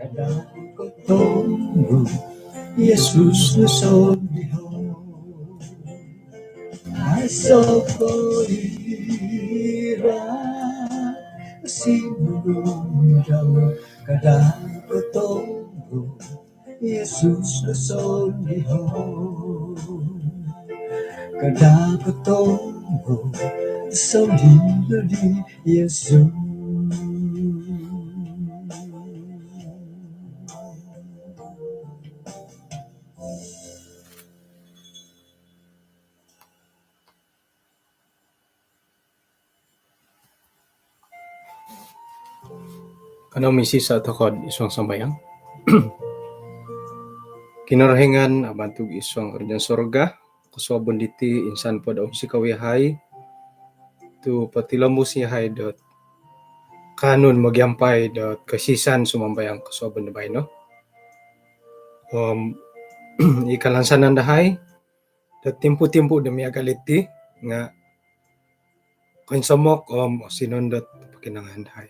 Kadang-kadang Yesus nasoliho Nasa koira Sinurundaw Kadang-kadang Yesus nasoliho Kadang-kadang Nasoliho di Yesus. Kanang misi sa takod isang sambayang. Kinarahingan abantog isang ordyan sorga, kuswabon diti insan po daw si kawihay, to patilamus niya hay dot kanun magyampay dot kasisan sumambayang kuswabon na bay no. Ikalansanan dahay, dot timpo-timpo dami agaliti nga kinsamok sinundot pakinangan dahay.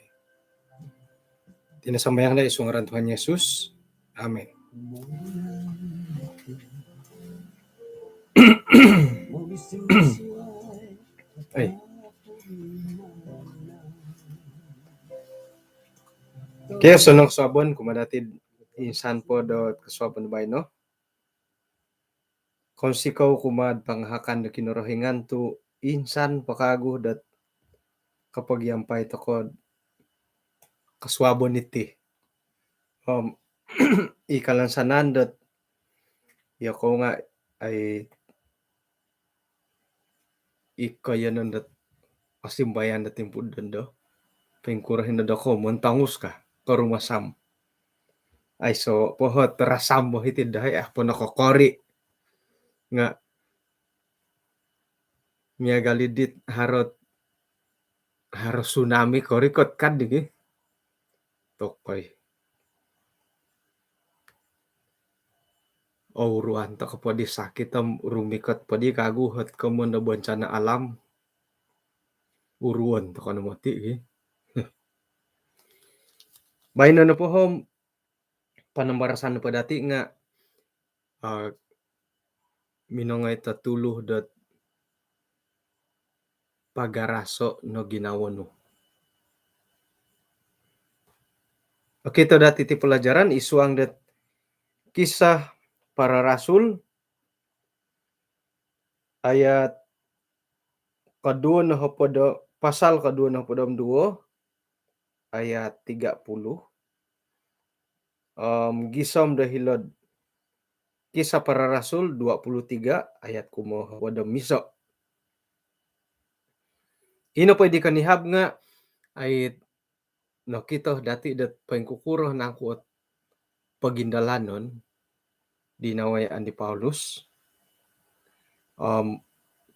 Tinasambayang na isang ngaran Tuhan Yesus. Amen. Ay. Kaya sunong sabon kumadatid insan po dot kaswabon bay no. Kung sikaw kumad panghakan na kinurahingan to insan pakago dat kapag yampay takod kaswabon iti. Ikalansanan dat yako nga ay ikayanan dat pasimbayan dat timpudon do. Pengkurahin na dako montangus ka karumasam. Ay so pohot rasam mo hitid dahay po nakokori nga miya galidit harot tsunami korikot kad digi tokoy uruan ta kapodi sakit am rumikot podi kaguhot kamo na bencana alam uruan to kano mati Baino na po hom panambarasan pa dati nga minongay tatuluh dot pagaraso no ginawa no. Okay, to dati ti pelajaran isuang dat kisah para rasul ayat kedua na hopodo pasal kedua na podom 2 ayat 30. Gisom dahilod kisah para rasul 23 ayat kumo podom miso. Ino pwede kanihab nga ay no kito dati dat pengkukuro nangkuot pagindalanon dinawayaan di Paulus.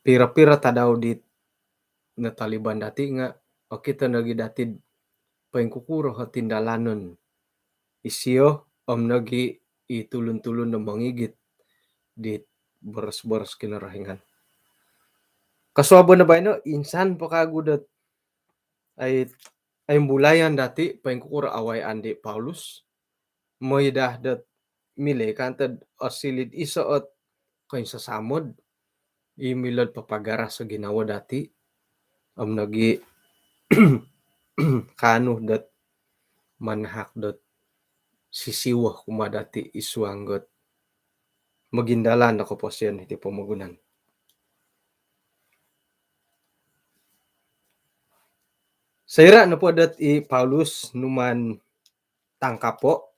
Pira-pira tadaw di na Taliban dati nga o kita nagi dati pengkukuro hatindalanon isiyo nagi itulun-tulun na mangigit di boros-boros kinarahingan. Kaswabo na ba ino insan pakagudat ay bulayan dati pengkukuro away andi Paulus moydah dat mile kantad osilid isoot kain sasamod imilod papagara sa ginawa dati nagi kanu dat manhak dat sisiwah kumadati isuanggot magindalan ako po siya iti pamagunan. Sayra na po dat Paulus numan tangka po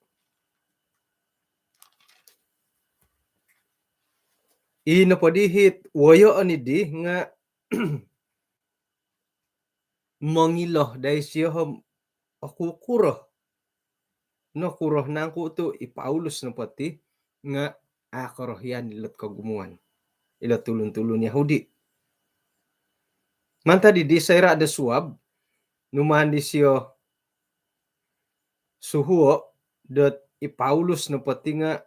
ino po dihit wayo anidi nga mangiloh dahil siya ako kuroh no kuroh nangku to Paulus na pati nga akorohyan ilot kagumuan ilot tulun-tulun Yahudi manta di sayra ada suab numan di siya suhuo dot Paulus na pati nga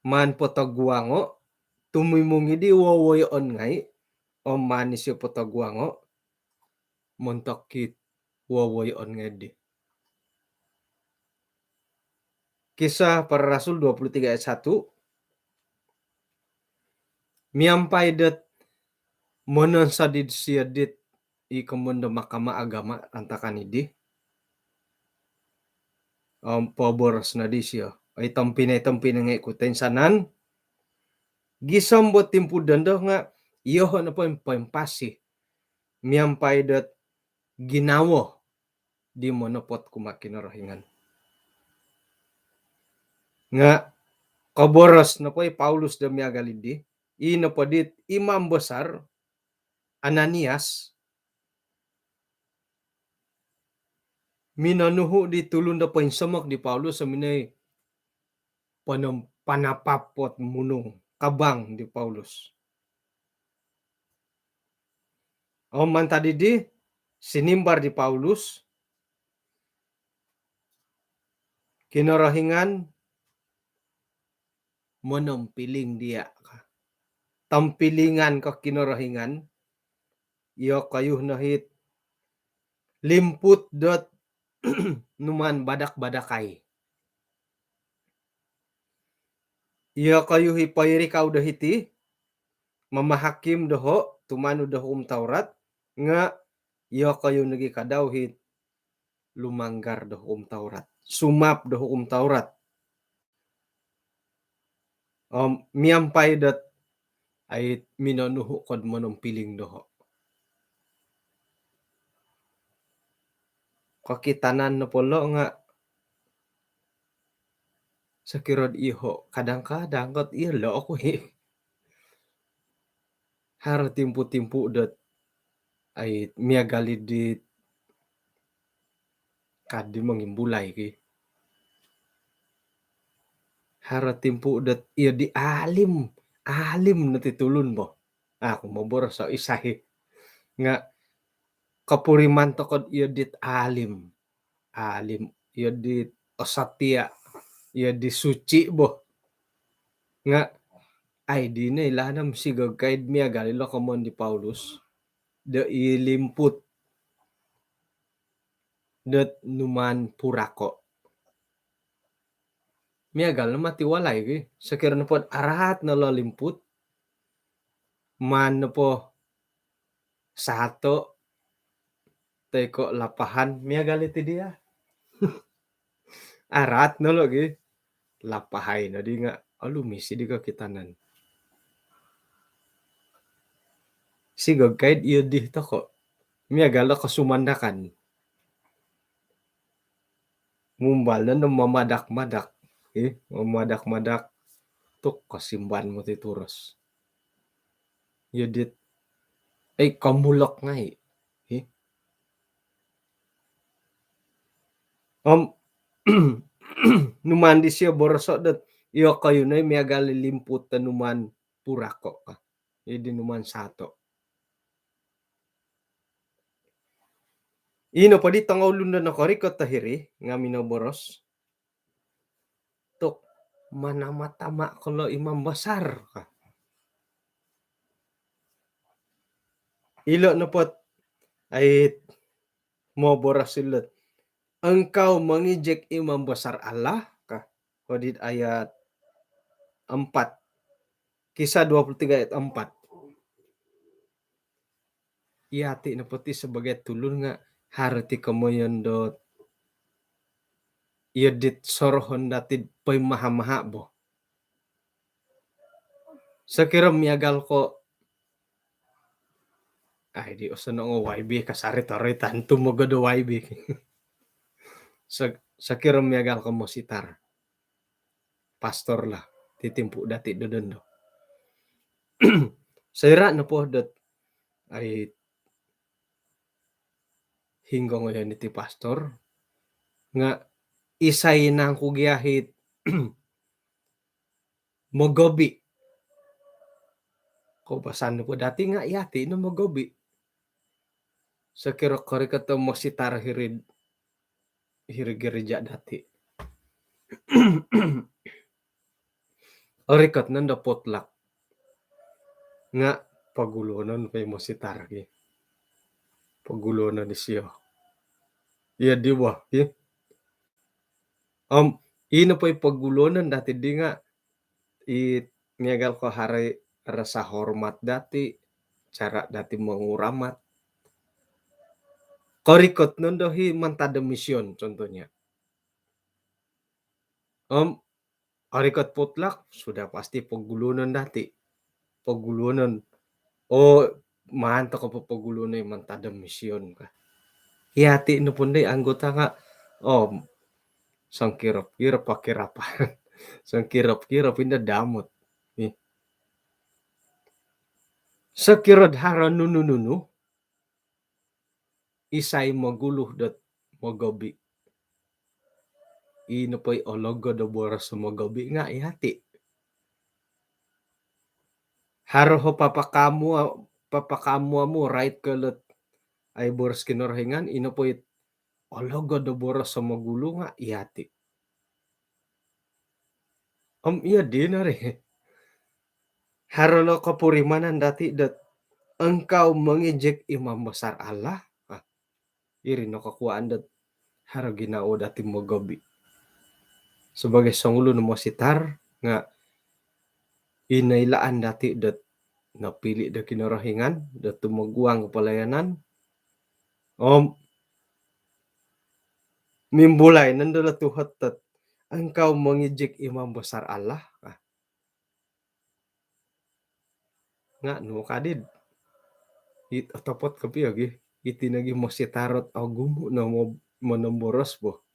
man potagwango tumimungi di wawayon ngay o man siya potagwango montokit wawoy on ngedi. Kisah Para Rasul 23 ayat 1. Miampai det monon sadid siadit i kemundo Mahkamah Agama antakan idi. Poboros na di siya. Ay tampinay ngikutin sanan. Gisambot timpu dando nga iyo na po yung pasi. Miampai det ginawo di monopot kumakinarahingan. Nga kaboros na po Paulus da miagalidi. Ino po dit imam besar Ananias minanuhu di tulun da po yung samak di Paulus sa minay panapapot munong kabang di Paulus. Man tadi di sinimbar di Paulus kinarahingan menampiling dia. Tampilingan ka kinarahingan iyo kayuh nahit limput dot numan badak-badakay. Iyo kayuh ipayri kau dahiti mamahakim doho tumanu doho Taurat nga iyo kayo nagi kadawhit lumanggar doho Taurat. Sumap doho Taurat. Miampay dat ay minanuhu kod manumpiling doho. Kakitanan na polo nga sa kirod iho kadang-kadang kot iyo lo ako har timpu-timpu dat ay miagalid di kadi mangimbulay ki. Har timpu dat iyo di alim na titulun mo. Ako mabor sa isahi nga kapuriman tokod iyo dit alim iyo dit osatya iyo di suci bo nga ay di na ilanam sigag kaid miya galilo kamon di Paulus da ilimput dat numan purako miya gal na matiwalay ki sakira na po arahat na lalimput man na po sato teko lapahan miya galiti dia arat na lagi lapahay na di nga alumisi di kakitanan sigag kaid iyo di toko miya gala kasumandakan ngumbal na mamadak-madak mamadak-madak tuk kasimban mo tituros yudit ay kamulok nga numandi siya borso dat iyo kayo na miya gali limput na numan purako ka hindi numan sato ino pa di tangaw lundan na karikot tahiri nga minoboros tuk manamatama kalau imam besar ka ilo na pot ay mo boras silat engkau mengijek imam besar Allah ka kodit ayat 4 Kisah 23 ayat 4 iati na poti sebagai tulun nga harti kamoyon dot yedit sorohon datid pay maha-maha bo sakira miagal ko ay di osano ngo YB kasari-tari tanto mo godo YB sakira miagal ko mo sitar pastor lah titimpu dati dodondo sayra na po dot ay hinggo ngayon iti pastor nga isay nang kugyahit mogobi ko basan po dati nga yati no mogobi sa kiro-kiri kato mo sitar hirigereja dati orikat nanda potlak nga pagulonon pa mo sitar pagulonon ni siya Iya di bawah, iya. Ino po'y paggulunan dati di nga niagal ko hari rasa hormat dati, cara dati manguramat. Korikot nun dohi mantada misyon contohnya. Harikot putlak sudah pasti paggulunan dati. Paggulunan. Oh, maanto ka pa paggulunan mantada misyon ka. Hiyati no punday anggota nga. Oh, sangkirap-kirap pakirapan. Sangkirap-kirap ina damot. Eh, Sakirad hara nunu isay maguluh dat magabi. Ino pa'y ologo da boras sa magabi nga ihati. Haro ho papakamu mo right kalat ay boras kinorhingan ino pa'y ologo da boras sa magulo nga ihati. Iya din na rin. Haro lo kapurimanan dati dat engkau mengejek imam besar Allah. Iri no kakuaan dat haro ginao dati magabi. Sebagai sangulo no mositar nga inailaan dati dat napili da kinarahingan dat tumaguang pelayanan mimbulay nandala tuhat tat engkau mengejek imam besar Allah nga no kadid atapot kapi agi itinagi mositarot agumo na mo manomboros bo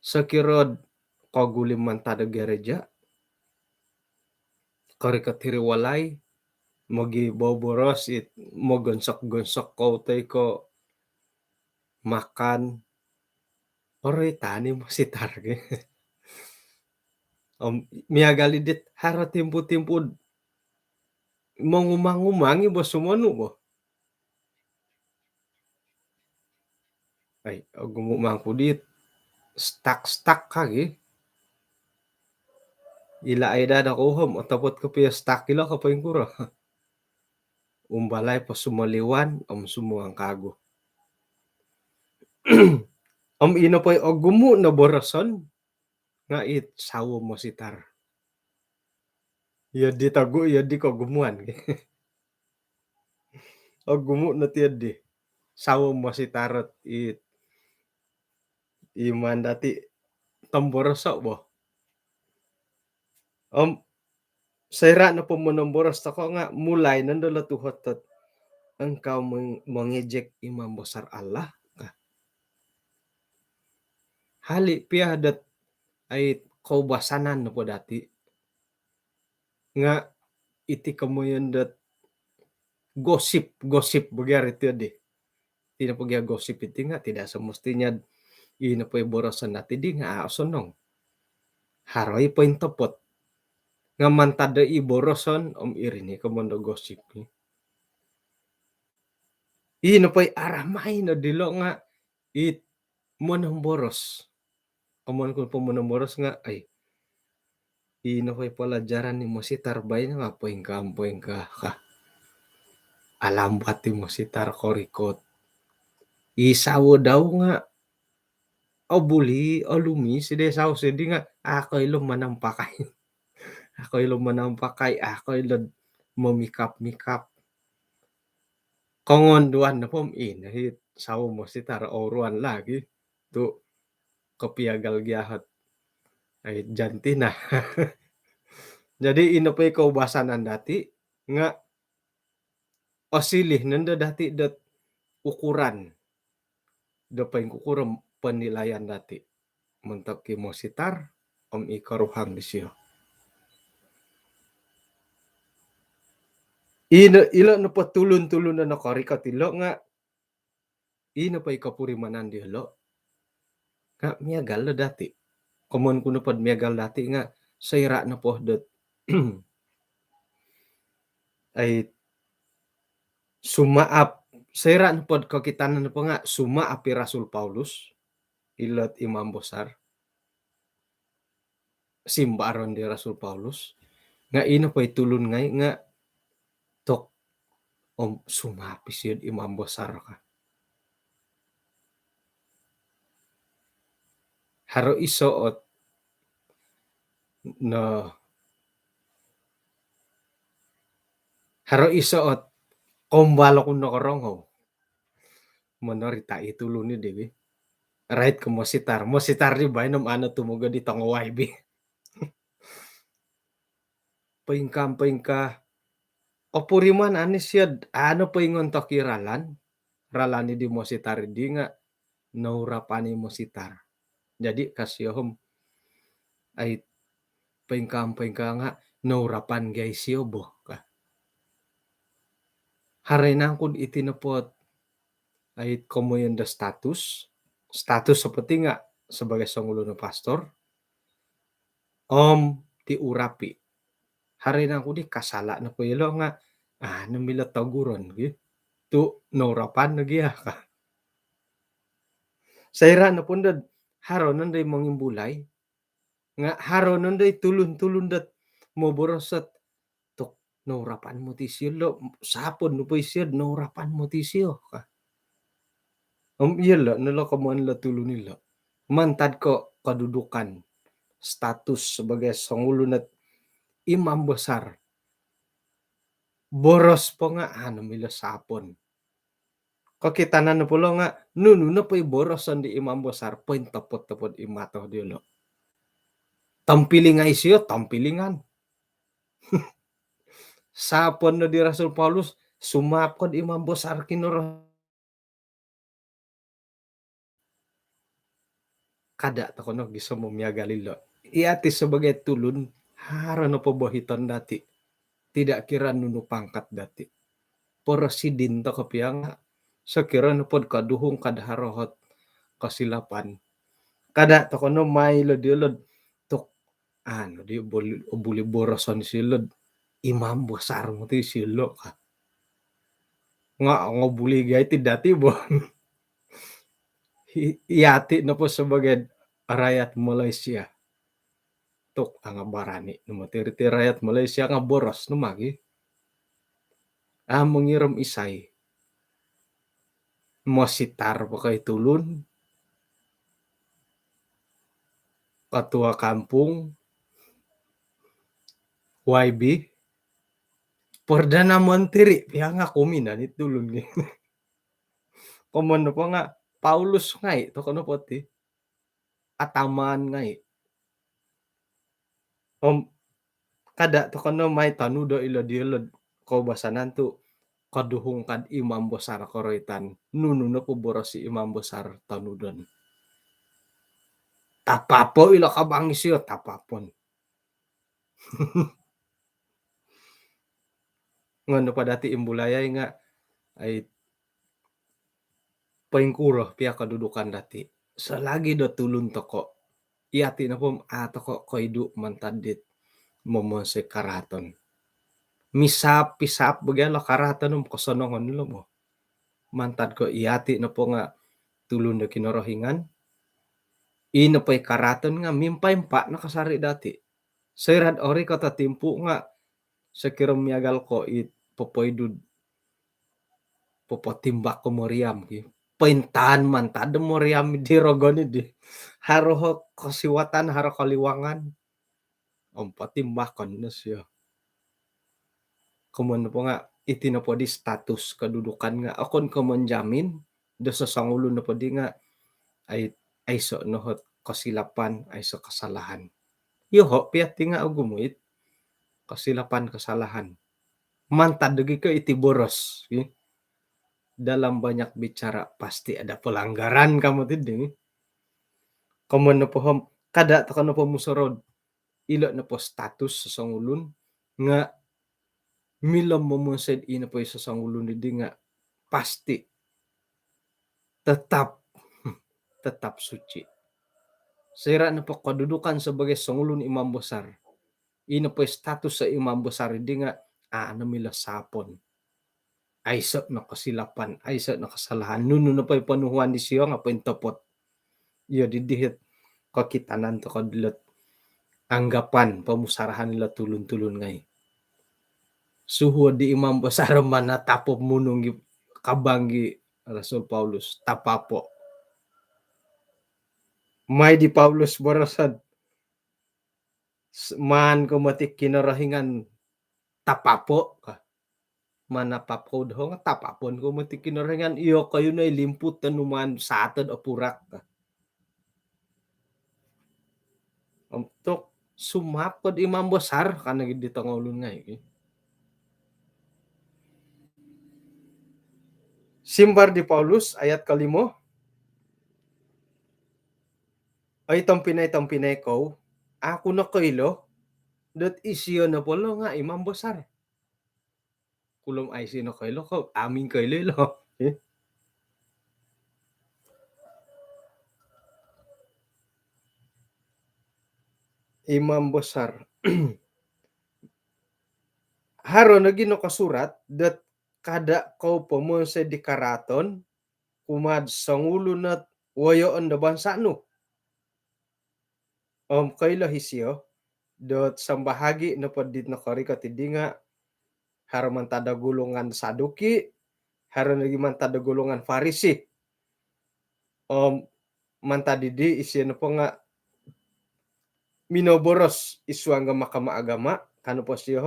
sakirod kagulim mantada gereja karikatiri walay magi boboros it mo gonsok ko tay ko makan oray tani mo sitar ge miagalidit hara timpo-timpo mangumang-umangi bo sumano bo ay gumumang ko dit stuck kagi ila ay dada ko hom atapot ko piya stuck ila kapain kura umbalay pa sumaliwan sumuang kago ino pa'y gumu na borason nga it sawo mo sitar yadi tago yadi ko gumuan gumu na tiyadi sawo mo sitarot it iman dati tamboroso bo sayra na po monomboros tako nga mulay nandala tuhotot engkau mengejek imam besar Allah hali piadat ay kaubasanan na po dati nga iti kamoyan dat gosip bagyar ito di tidak pagya gosip iti nga tidak semestinya ina po borosan dati di nga aasonong haroy po yung topot nga mantada i boroson irini kamondo gosip ino po aramay na dilo nga it monong boros kamon ko po monong boros nga ay ino ko'y palajaran ni mo si tarbay nga poing ka alambat ti mo si tarkorikot isawo daw nga buli lumi si desaw sidi nga ako'y lumanampakay ako'y mamikap kongonduan na pom inahit sawo mo si tar oruan lagi tu kapiagal giahat ay janti na jadi ino pa kaubasanan dati nga silih nanda dati dat ukuran dapain ukuran penilaian dati mentok mo sitar ikaruhang disyo ilo na patulon-tulon na nakarikat ilo nga ino pa ikapurimanan di ilo nga miagal na dati kumon kuno pad miagal dati nga sayra na po dat ay sumaap sayra na pod kakitanan na po nga sumaapi Rasul Paulus ilat imam besar simbaron di Rasul Paulus nga ino pa itulon nga tok sumapis yun imam besar ka haro isuot no haro isuot kombalo kuno korongo monorita itu luni dewi right ke mositar di bainom ano tumuga di tongo YB paingka opuriman anis siya ano paingon to kiralan ralani di mositar di nga naurapani mositar jadi kasihom ay paingka nga naurapan guys yobo ka harenang kun itinepot ay komoyen da status seperti nga sebagai songulo na pastor om ti urapi harenang kun di kasala na po ilo nga namila taguron gitu naurapan lagi ya ka saira na pundad haron nanday mangimbulay nga haron nanday tulun dat moborosat tok naurapan mo ti siyo lo sapon no po siya naurapan mo ti siyo ka iya nila kamuan la tulo nila mantad ko kedudukan status sebagai songulo na imam besar boros po nga mila sapon kakitanan na pulo nga nuno na po'y borosan di imam besar po'y tapot imato di lo tampilingan isiyo tampilingan sapon na di Rasul Paulus sumapod imam besar kinoro kada to kono giso mo miyagalilo iati sebagai tulun haro no pobohiton dati tidak kira nunu pangkat dati porosidin to kapiyang sekira no pod kaduhong kadharohot kasilapan kada to kono may lodilod tok di buli boroson silod imam besar mo ti silo ka nga buli gay ti dati bon iati na po sebagai rakyat Malaysia tok ang barani numatiri rakyat Malaysia nga boros numagi mangiram isay mositar pa kay tulun katua kampung YB Perdana Menteri piya nga kuminan itulun ni komono po nga Paulus ngay to kono poti ataman ngay kada to kono may tanudo ilod ko basanan tu kaduhong kad imam besar koroitan nuno na po boros si imam besar tanudon tapapo ilo kabangis yo tapapon ngono pa dati imbulayay nga ay paingkuro piya kadudukan dati selagi do tulun toko iati na po toko koidu mantadit momose karaton misap pisap bagalo karaton kosonongon nilo mo mantad ko iati na po nga tulun na kinorohingan ino pa'y karaton nga mimpay-mpa nakasari dati sayrad ori kata timpu nga sa kiram miyagal ko popoydud popotimbak ko moriam paintahan man tada moriam di rogoni di haro kasiwatan haro kaliwangan patimbakon na siya kumano po nga itino po di status kedudukan nga akon ko menjamin do sa sangulo na po di nga ay so nohot kasilapan ay so kasalahan yoho piyati nga agumuit kasilapan kasalahan mantad dagi ko iti boros dalam banyak bicara pasti ada pelanggaran kamu tiding kamu po kada to kano po musorod ilo na po status sa sangulon nga milam momused ina po sa sangulon di nga pasti tetap suci sira na po kedudukan sebagai sangulon imam besar ina po status sa imam besar di nga mila sapon ay sa nakasilapan ay sa nakasalahan nuno na po panuhuan di siya nga po intopot iyo didihit kakitanan to kadulot anggapan pamusarahan nila tulun-tulun ngay suho di imam besar man na tapop munong kabanggi Rasul Paulus tapapo may di Paulus borosad man kumatik kinarahingan tapapo ka manapapod ho nga tapapon kumatik kinarahingan iyo kayo na ilimput tanuman sa atad apurak ka untuk sumapod imam besar kana gid dito nga ulun nga Simbar di Paulus ayat kalimo ay tampinay ko ako na kailo dat isiyo na polo nga imam besar kulom ay sino kailo ko aming kailo lo imam besar haro na gino kasurat dat kada ko pumunsa di karaton kumad sangulo na wayoon da bansa no kailo hisyo dot sambahagi na padit na karika tidinga haro man tada gulungan saduki haro nagi man tada gulungan farisi man tadidi isya na po nga minoboros iswang nga makamaagama kano po siya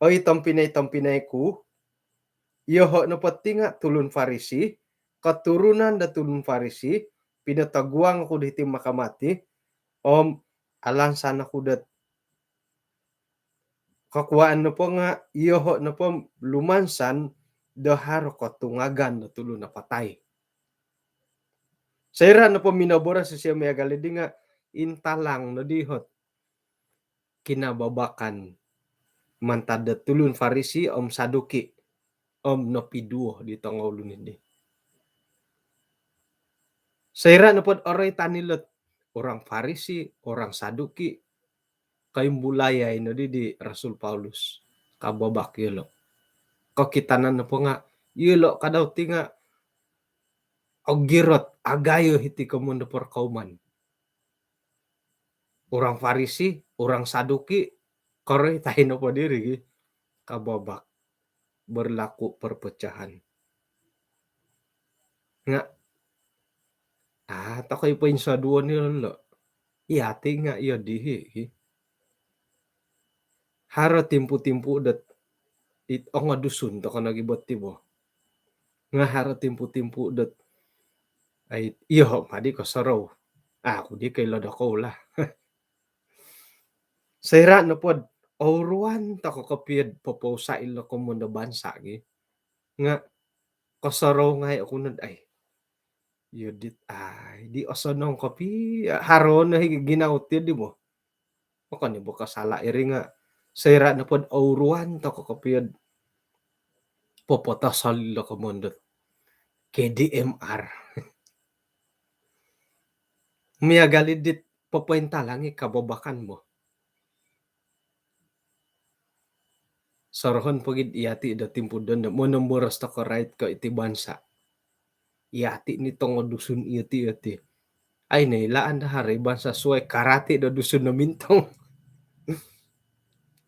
oy tampinay ku yoho na pati nga tulun farisi katurunan da tulun farisi pinataguang ko diti makamati alang sana ko dat kakuaan na po nga yoho na po lumansan daharo ko tungagan na tulo na patay. Sayra na po minabora sa siya may agalidi nga intalang na dihot kinababakan mantada tulun farisi saduki napiduo dito ang ulo nindi. Sayra na po oray tanilot orang farisi, orang saduki kayong bulayay no di Rasul Paulus kababak yelo. Kakitanan na po nga yelo kadaw tinga ogirot agayo hiti kamundo por kauman. Orang farisi, orang saduki kore tayo na po diri kababak berlaku perpecahan. Nga takoy po yung sa duwa nila iyati nga iya dihi haro timpu-timpu dat nga dusun to ka nagibot tibo nga haro timpu-timpu dat ay iyo madi ko saraw ako di kay lodo ko la sayra na pod oruan ta ko kapiyad popo sa ilo ko mo na bansa gi nga kasaraw nga ako nad ay yudit ay di osonong kopi haro na ginauti di mo o kan ibo kasala iri nga sayra na pod oruan ta ko kapiyad popota salilo ko mondot KDMR Mia galidit popwenta lang kababakan mo sarhon pagid iyati da timpudon mo nomboras ta ko right ko iti bansa iyati nitong dusun iti ay nailaan da hari bansa suway karate da dusun na mintong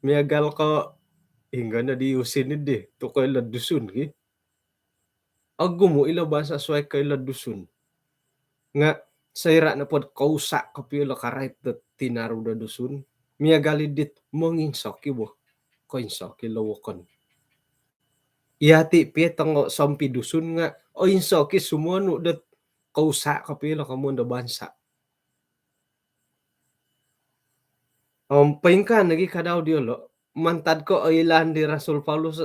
miagal ko hingga na di usin di to koy la dusun gi agumo ila bansa suway kay la dusun nga sayra na pod kausa kapila karait da tinaru da dusun miagali dit monginsok ibo koinsoki lawokon iyati pietang sampi dusun nga o insoki sumuano dat kausa kapila kamon da bansa paingkan lagi kadaw diolo mantad ko ilan di Rasul Paulus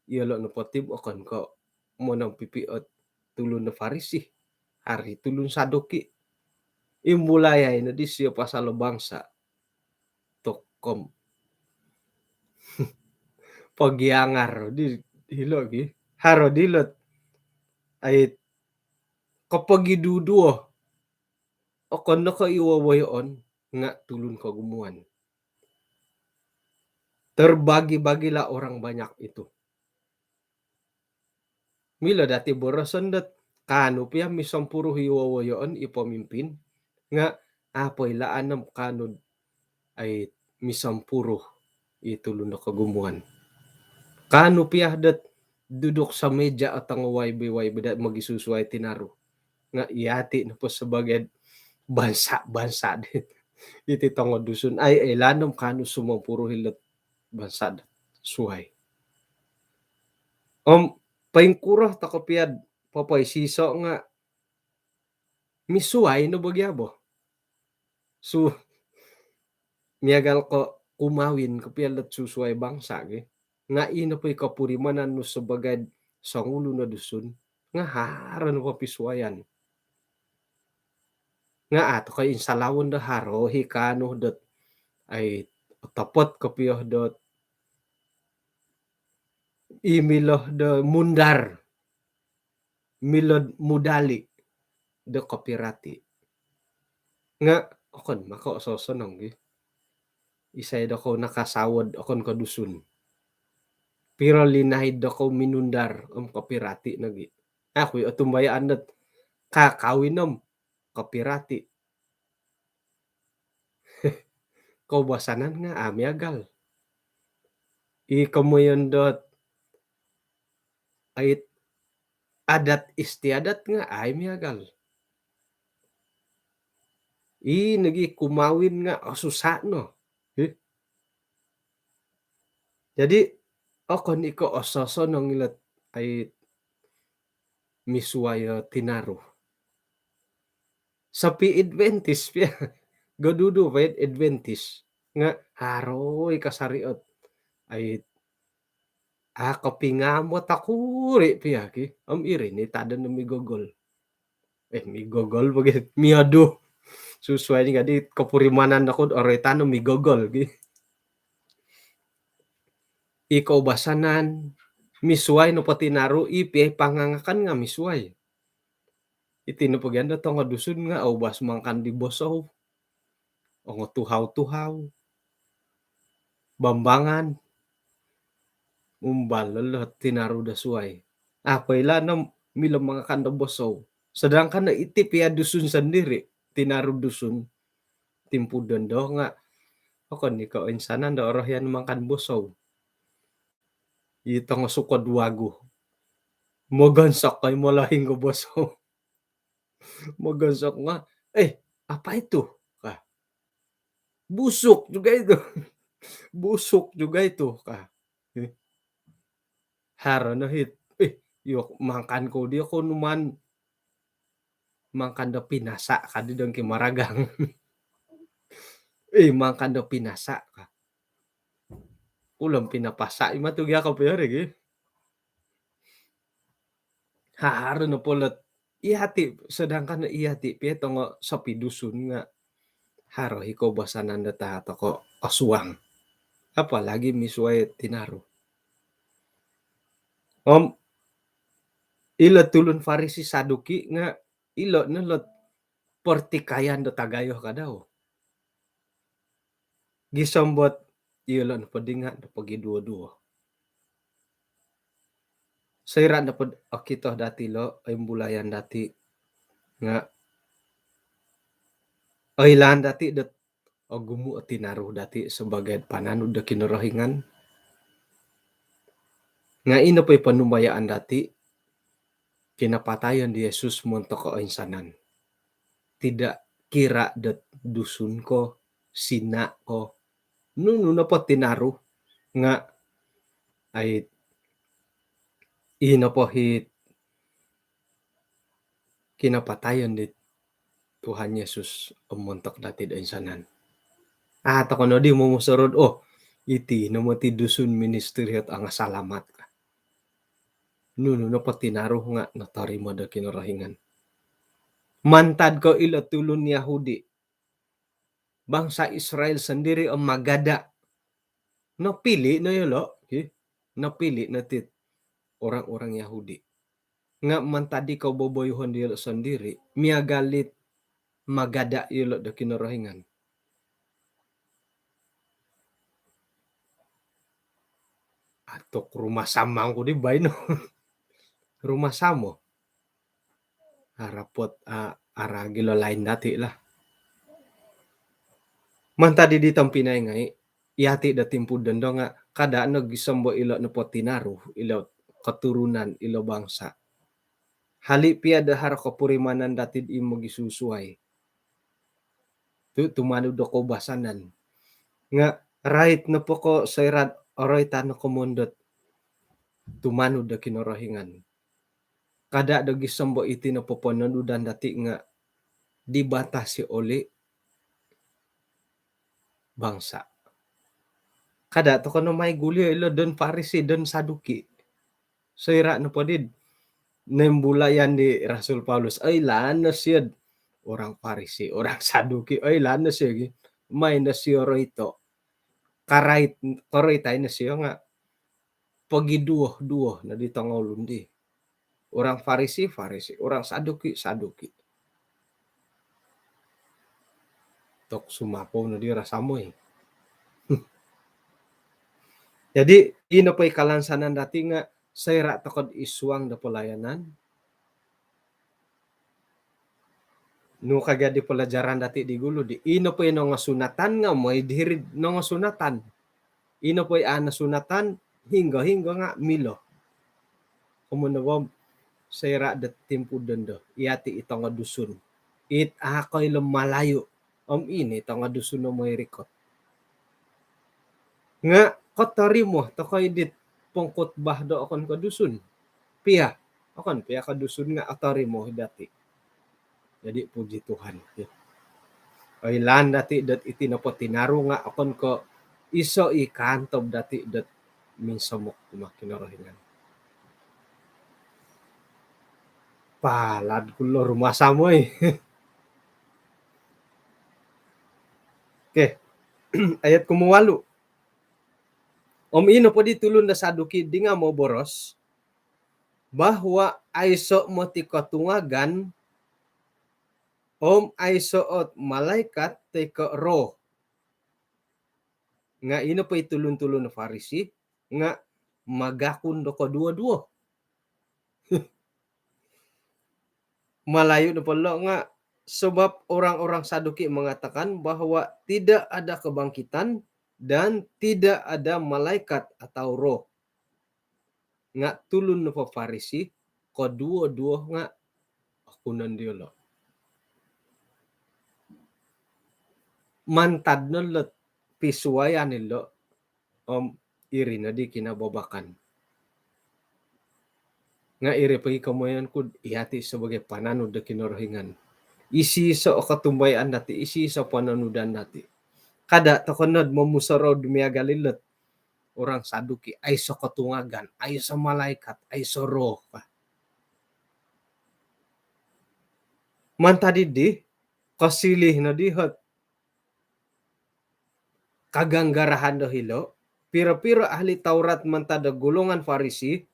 yolo no potib okon ko mo nang pipiot tulun na farisi hari tulun saduki imbulayay na di siya pasalo bangsa tokom pagyangar di hilogi haro dilot ay kapag iduduo o kono ka iwawayon nga tulun ka gumuan terbagi-bagilah orang banyak itu mila dati borosan dat kano pia misampuro iwawayon ipamimpin nga apoy laan ng kanod ay misampuro itulun na kagumuan kano pia dat duduk sa meja at ang waybe dat magisusuay tinaro nga iyati na po sa bagay bansa-bansa din iti tongo dusun ay lanom kano sumapuro hilot bansa dat suhay. Paingkuro takopyad papay siso nga misuway no bagyabo. So miyagal ko kumawin kapyad at susuway bangsa nga ino pa'y kapurimanan no sabagad sangulo na dusun nga hara no papisuayan. Nga ato kay insalawon da haro hikano dot ay tapot kapyo dot imiloh da mundar milod mudali da kapirati. Nga akon mako sosonong isay da ko nakasawod akon kadusun. Pero linahid ako minundar ang kapirati nagi. Ako'y atumbayaan dat kakawinom kapirati. Kaubasanan nga amyagal. Ikamoyon dot ay adat istiadat nga ay miyagal. Nagi kumawin nga asusano. Jadi akon iko ososo nang ilat ay misuwaya tinaro. Sapi Adventist pia gadudo pa Adventist nga haroy kasariot ay kapingamot ako pia ki iri ni tada na migogol. Migogol bagit miado. Susuay nga di kapurimanan ako oretano migogol gi. Ikaw basanan misuway no patinaro ipi pangangakan nga misuway. Iti no pagyanda to nga dusun nga bas mangkan di bosaw. O nga tuhaw-tuhaw. Bambangan. Umbalala tinaro da suway. Payla na milang mga kanda bosaw. Sedangkan na iti piya dusun sendiri. Tinaro dusun. Timpudan do nga. Ako ni ka insanan da orang yan mangkan bosaw. Ito nga sukod wago. Magansak kay malahing ko bosaw. Magansak nga. Apa itu? Busuk juga itu. Busuk juga itu. Haro na hit. Yok makan ko dia ko numan makan da pinasa kadi dang kimaragang. Makan da pinasa ka. Ulam pinapasa ima tu gya ka pere gi. Haro na polat ihati sedangkan ihati pieto nga sapi dusun nga haro hiko basanan da tato ko asuang. Apalagi misuay tinaro. Ila tulun Farisi Saduki nga ilo nalot pertikayan do tagayo ka daw. Gisambot ilo na padinga na pagidua-dua. Sayra na pod akito dati lo ay bulayan dati nga lan dati dat gumu at tinaro dati sebagai pananud da kinarahingan. Nga ino pa'y panumayaan dati kinapatayan di Jesus montok ko insanan. Tidak kira dat dusun ko, sina ko. Nuno na po tinaro nga ay ino po hit kinapatayan di Tuhan Yesus montok dati da insanan. Ato ko no di mo musurod iti no mo ti dusun ministry at ang salamat ka. Nuno na po tinaro nga natarimo da kinarahingan. Mantad ko ilo tulun Yahudi. Bangsa Israel sendiri ang magada. Napili na yelo. Napili na tit orang-orang Yahudi. Nga mantadi ka boboyhon dilo sendiri. Miagalit magada yelo da kinarahingan. Atok rumah samang ko di bay no. Rumah samo. Harapot aragilo lain dati lah. Mantadi ditang pinay ngay, yati da timpudan do nga, kada nagisambo ilo na po tinaro, ilo katurunan, ilo bangsa. Hali pia da haro kapurimanan dati imo gisusuay. Tu tumano do ko basanan. Nga right na po ko sayrat oroy tano komondot tumano da kinorohingan. Kada do gisambo iti na popononudan dati nga dibatasi oli bangsa. Kada to kono may gulyo ilo don Farisi don Saduki. Sayra na po did. Nembulayan di Rasul Paulus. Ay lanas yun. Orang Farisi, orang Saduki. Ay lanas yun. May nasiyoro ito. Karait tayo nasiyo nga. Pagiduo-duo na dito nga ulundi. Orang Farisi. Orang Saduki. Tok sumapo na di rasamo eh. Jadi, ino pa ikalansanan dati nga sayra takod isuang da pelayanan. No kagadi pelajaran dati di gulo di ino pa ino nga sunatan nga may dirid no nga sunatan. Ino pa ana sunatan hingga nga milo. Kumunawam sayra da timpo dondo. Iati ito nga dusun. It ako'y lumalayo. Ini ito nga dusun no may rikot. Nga kotari mo takoy dit pongkot bahdo akon ka dusun. Pia ka dusun nga atari mo dati. Jadi puji Tuhan. Ay lan dati dat iti na po tinaro nga akon ko iso ikantob dati dat minsamok kumakinorohingan. Palad kulo rumah samoy. Okay. Ayat kumuwalu. Ino po di tulun na Saduki di nga mo boros bahwa aiso mo ti katungagan aisoot malaikat ti ka roh. Nga ino po itulun-tulun na Farisi nga magakun do ko dua-dua. Malayo na pala nga sebab orang-orang Saduki mengatakan bahwa tidak ada kebangkitan dan tidak ada malaikat atau roh. Nga tulun na po Farisi ko dua-dua nga akunan diyo lo. Mantad na lot pisuwayan nilo iri na di kinababakan. Nga iri pagi kamuyan ko ihati sebagai pananud da kinorohingan. Isi sa katumbayan dati, isi sa pananudan dati. Kada takonod mamusaro dumia galilot. Orang Saduki ay sa katungagan, ay sa malaikat, ay sa roh. Mantadi di kasilih na dihot. Kaganggarahan do hilo, pira-pira ahli Taurat mantada gulungan Farisi,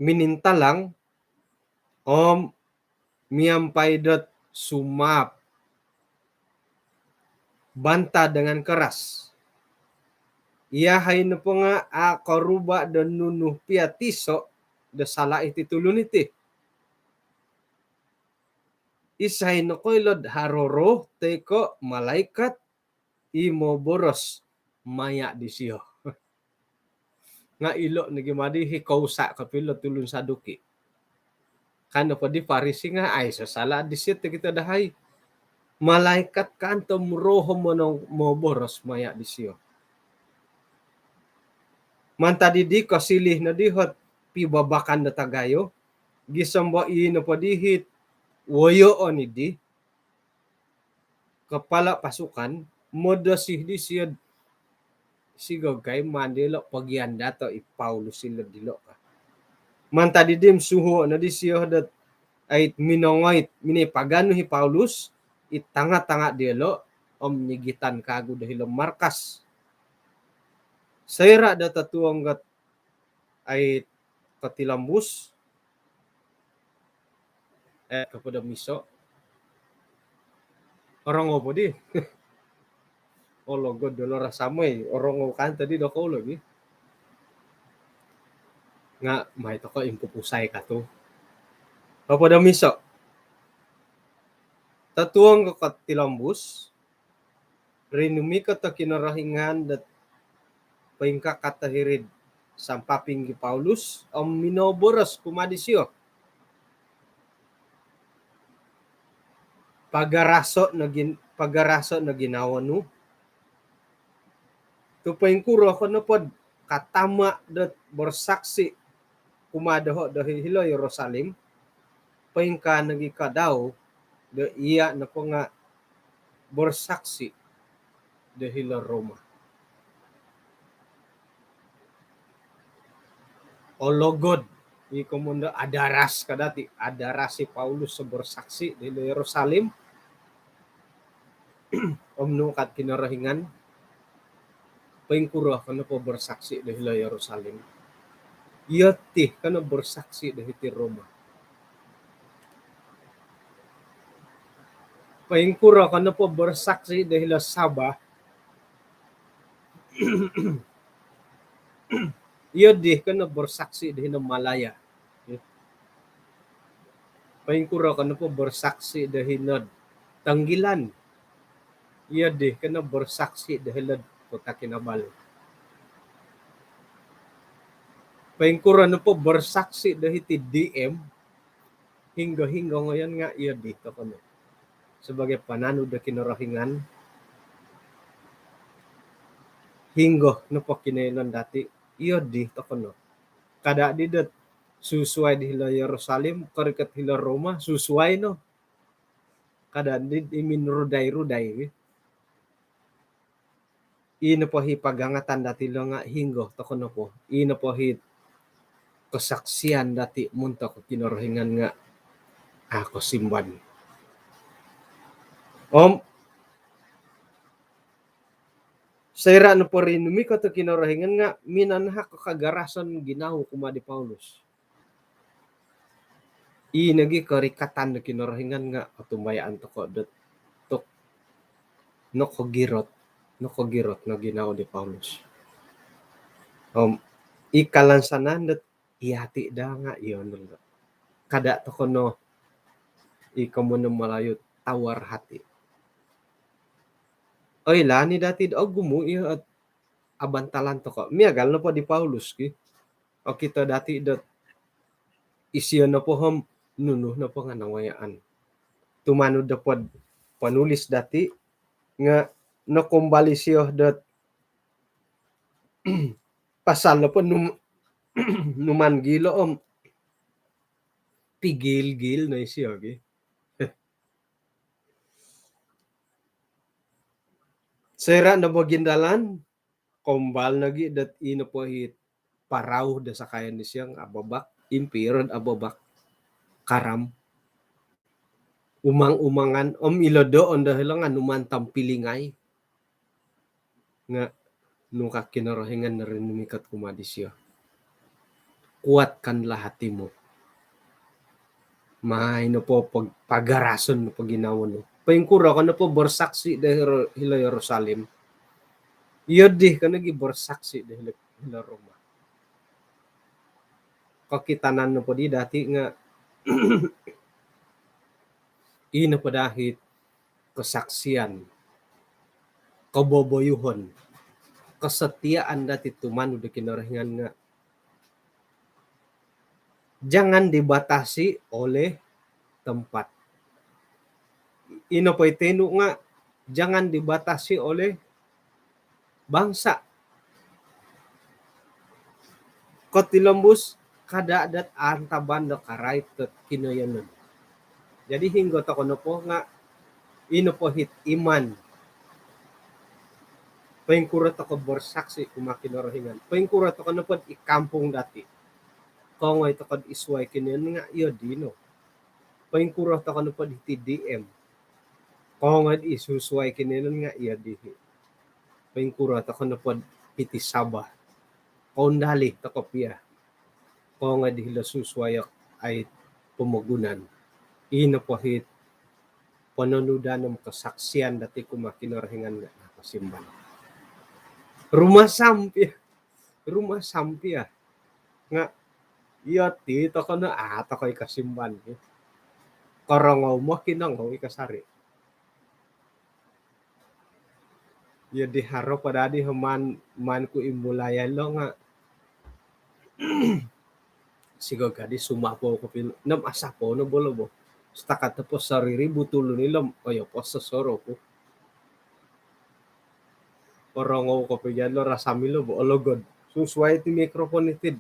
minintalang miyampay dot sumap, banta dengan keras. Iyahay na po nga akaruba dan nunuh piatiso da sala iti tulun iti. Isay na ko'y haroro teko malaikat imo boros maya di siyo. Nga ilo nagimadi hikausa kapilo tulun Saduki. Kano pa di Farisi nga ay sa sala di siyo kita dahay. Malaikat kanto roho mo mo boros maya di siyo. Mantadi di kasilih na dihot pibabakan na tagayo. Gisamba ino pa dihit woyo oni di. Kapala pasukan modosih di siya sigog kay mandilo pagyanda to Paulus sila dilo ka. Mantadi dim suho na di siya dat ay minongoit minipagano hi Paulus itanga-tanga dilo nigitan kago dahil markas. Sayra da tatuang gat ay katilambus kapada miso. Orang opo di. Olo god dolor rasamoy orang kan tadi do ko lagi. Nga may to ko impupusay ka to. Kapada miso. Tatuang katilambus rinumi ka ta kinarahingan dat paingka katahirid sampaping gi Paulus minoboros kumadisyo. Pagaraso pagaraso na ginawa no. Tupaing kuro ako na pod katama dat bersaksi kumadaho dahil hilo Jerusalem. Paing ka nagikadaw da iya na po nga bersaksi dahil Roma. O logod, ikomunda adaras kadati, adaras si Paulus sa bersaksi dahil Jerusalem. Omno kat kinarahingan, paingkura ka na po bersaksi dahil Jerusalem. Iyati ka na bersaksi dahil Roma. Paingkura ka na po bersaksi dahil Sabah. Iyadi ka na bersaksi dahil Malaya. Paingkura ka na po bersaksi dahil Tanggilan. Iyadi ka na bersaksi dahil Kota Kinabalu. Paingkura na po bersaksi dahil DM. Hingga ngayon nga iyadi ka na. Sebagai pananu da kinarahingan hinggo no po kinailan dati iyo di to kono kada di dat susuai di hila Yerusalem karikat hila Roma susuai no kada di imin ruday ino po hi pagangatan dati lo nga hinggo to kono po ino po hi kesaksian dati munta ko kinarahingan nga ako simban. Sayra no po rin numiko to kinarahingan nga minanha kakagarasan ginaw kumadi Paulus. Nagi karikatan no kinarahingan nga atumayaan to ko tok no kogirot no ginaw di Paulus. Ikalansanan dat iyati da nga iyon kada to kono ikamono malayot tawar hati. Oy lani dati gumu iya at abantalan to ko. Miagal na po di Paulus ki. O kita dati dat isiyo na po ham nunuh na po nga nawayaan. Tumano da po panulis dati nga nakumbali siyo dat pasal na po numanggilo pigil-gil na siyo ki. Sera na bagindalan, kombal nagi dat ino po hit paraw da sakayan ni siyang ababak, impirod ababak, karam, umang-umangan, ilodo on dahil nga numantam pilingay, nga nung kinarahingan na rin numikat kumadi siya. Kuatkan lahati mo. Mahay na po pagarason mo pag ginawa no. Paingkura ka na po bersaksi dahil hila Jerusalem. Iyodi ka nagi bersaksi dahil hila Roma. Kakitanan na po di dati nga ina pa dahit kesaksian, kaboboyuhon, kesetiaan dati tumano da kinarahingan nga jangan dibatasi oleh tempat. Ino po itino nga jangan dibatasi oleh bangsa. Kotilambus kada adat antaban da karay tet kinoyanon. Jadi hinggo to kono po nga ino po hit iman. Paingkura to ko bersaksi kumakinarahingan. Paingkura to kono po ikampong dati. Kung ito kad isway kinin nga iyo dino. Paingkura to kono po iti DM. Kung nga isusway kinin nga iyo dihi. Paingkura to kono po iti Sabah. Kung dali to kopya. Kung nga dihila suswayak ay pumugunan. Ino po hit panonudan ng kasaksian dati kumakinarahingan nga nakasimban. Rumah sampia. Nga iyati to ko na ata ko'y kasimban. Karangaw mo kinangaw ikasari. Yadi haro pada di man ko imulaya lo nga sigo gadi sumapo ko pil nam asapo no bolo bo. Setakat po sariri butulo nila oyo po sa soro ko. Orongo ko pegyalo rasamilo bo ologod. Susway ti mikrofon itid.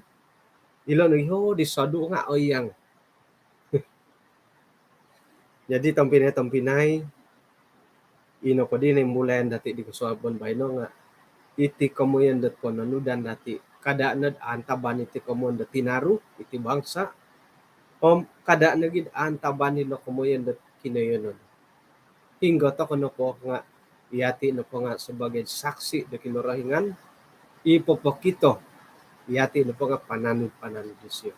Ilo no yo di sadu nga oyang. Jadi tampinay ino pa din mulayan dati di kusuabon bayno nga iti kamuyan dat konanudan dati kada nad antaban iti kamuyan dat tinaru iti bangsa kada nagid antaban nilo kamuyan dat kinayonon. Hingga to kono po nga iyati no po nga sebagai saksi da kinurahingan ipopokito iyati no po nga pananod disyo.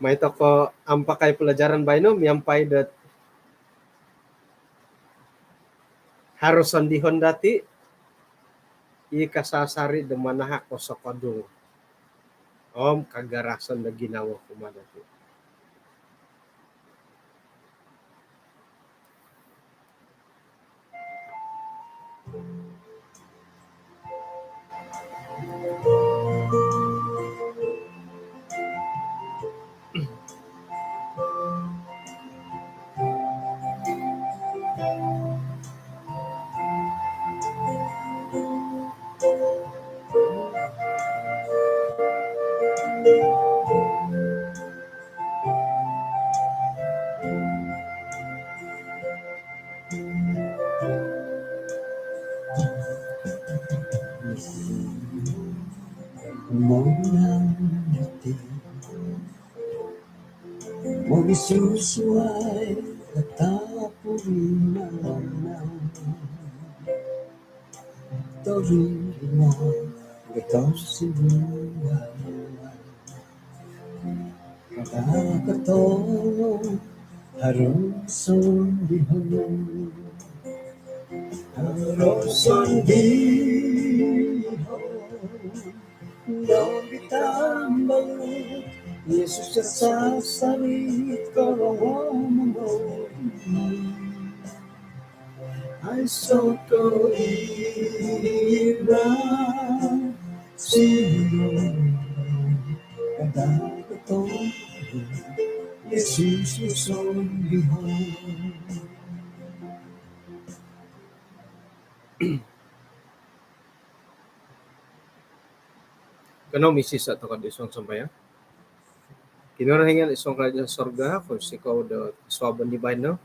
May to ko ang pakay pelajaran bayno miyampay dat harusan dihon dati ikasasari da manahak ko sa kadung kagarasan na ginawa ko dati. Monanati mo isusuay katapurimanan Torino gatosibuan Kadakatong haruson dihon Haruson dihon Nung bitambang Yesus at sasarit karawang mo Ay soto ira Sino kadakatong Yesus usong Kano misis ato kad isong sambayan. Kinurahingan isong radyo sorga kung sikaw da swabon di bayno.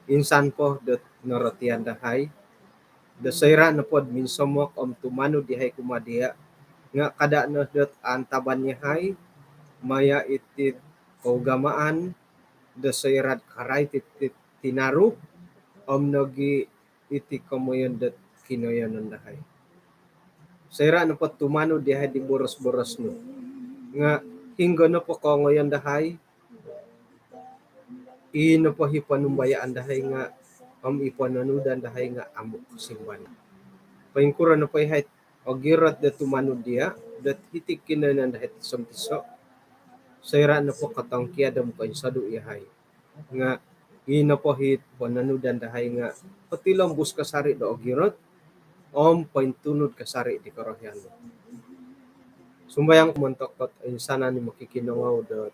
Insan po da naratian dahay. Da sayra na pod minsamok tumano dihay kumadiya. Nga kada na dat antaban niya hay. Maya iti kaugamaan. Da sayrat karay tinaru. Nagi iti kamuyan dat kinoyanan dahay. Sayra na po tumano dihay di boros-boros no. Nga hingga na po ko ngayon dahay ino po hipanumbayaan dahay nga ipananudan dahay nga amok simban. Paingkura na po ihay ogirat da tumano diya dat hitik kinanan dahay tisom-tiso. Sayra na po katangkiya da mo kayo sadu ihay. Nga ino po hit pananudan dahay nga patilang bus kasari da ogirat paintunod kasari di karohyan. Sumbayang kumantakot ay sana ni makikinangaw da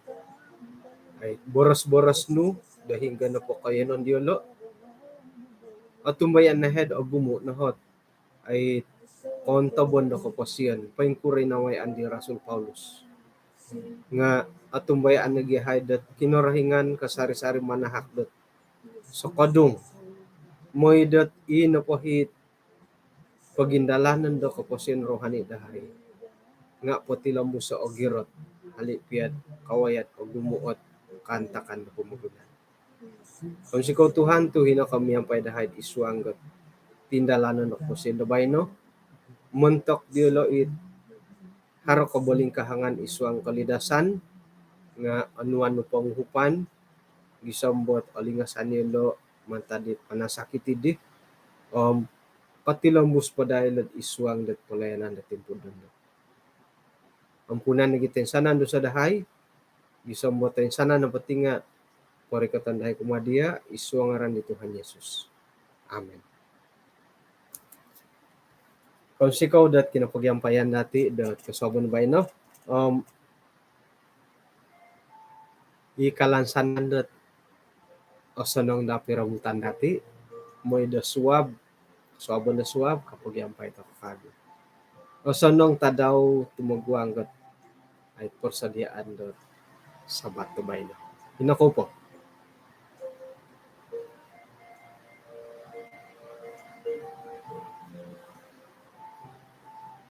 ay boros-boros no dahil gana po kayo nun diolo. At tumbayan na head o gumo na hot ay kontabon na kapasyan. Paingkuray na way Andi Rasul Paulus. Nga at tumbayan nagihay dat kinurahingan kasari-sari manahak dat sa kadung. Moy dat inapohit pagindalanan do kapasyan rohani dahay. Nga po tilambo sa ogirot halipiad kawayat o gumuot kantakan na pumugunan. Kung si Tuhan to hina kami ang paydahay iswanggot tindalanan ako si Dabayno muntok diolo it haro kaboling kahangan iswang kalidasan nga anuan mo panghupan gisambot alingasan nilo mantadit panasakitidi patilambus pa dahil at iswang dat palayanan dat timpudon. Ampunan nagitin sanan do sa dahay gisambot tayo sanan na pati nga parikatan dahay kumadiya iswang aran ni Tuhan Yesus. Amen. Kung sikaw dat kinapagyampayan dati dat kasabon ba no? Ikalansanan dat osanong napiramutan dati mo'y da suwab Suabon na suab kapag yampay ta kakago. O sanong tadaw tumugwang got ay porsadiaan dot sa bato bay na. Hinako po.